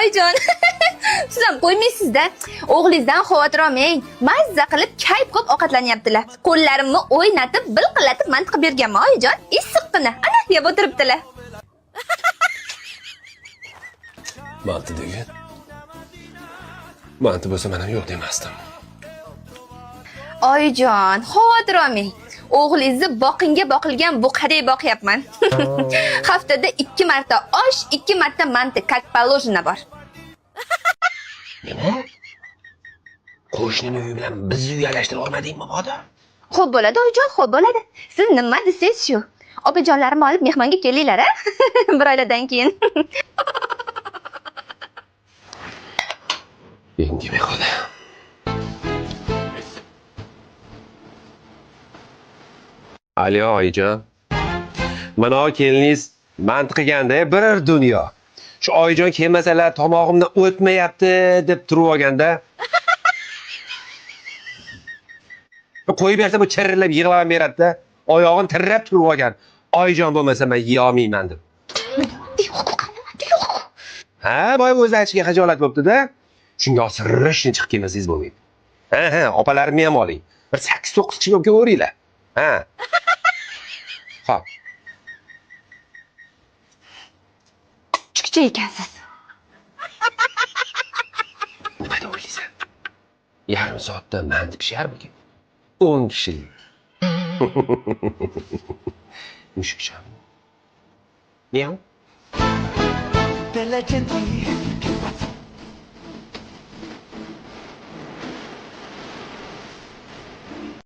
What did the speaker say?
oyijon. Siz ham qo'ymaysiz-da. O'g'lingizdan xavotir olmang. Mazza qilib kayf qilib ovqatlanyaptilar. Qo'llarimni o'ynatib, bilqillatib mantiq berganman oyijon. Issiqqina. Ana yeb o'tiribdilar. Manti degan. Manti bo'lsa men ham yo'q demasdim. Oyijon, xavotir olmang. O'g'lingizni boqinga boqilgan buqadek boqyapman. Haftada 2 marta osh, 2 marta manti, как положено bor. Nima? Qo'shnining uyi bilan bizni uyalashtirib olmadingmi, bodo? Xo'p bo'ladi, oyijon, xo'p bo'ladi. Siz nima desangiz shu. Opajonlarimni olib mehmonga kelinglar, a? Bir oylardan keyin. Yengim qoldi. Alo, oyijon. Mana keliningiz manti qilganda bir dunyo. Shu oyijon kelmasalar tomog'imdan o'tmayapti deb turib olganda. Qo'yib bersa bu chirillab yig'lab beradi-da. Oyog'ini tirrab turib olgan. Oyijon bo'lmasa men yeya olmayman deb. Ha, boy o'z aytishiga xijolat bo'pti-da. Shunga sirrishni chiqib kelmasangiz bo'lmaydi. Ha, opalarimni ham oling. Bir 8-9 kishi bo'lib ko'ringlar. Ha. Xo'p. Chiqcha ekansiz. Nima deb o'ylaysan? Yarim soatda manti pisharmikan? 10 kishilik. Mushukcham. Miau. De la gente que pasa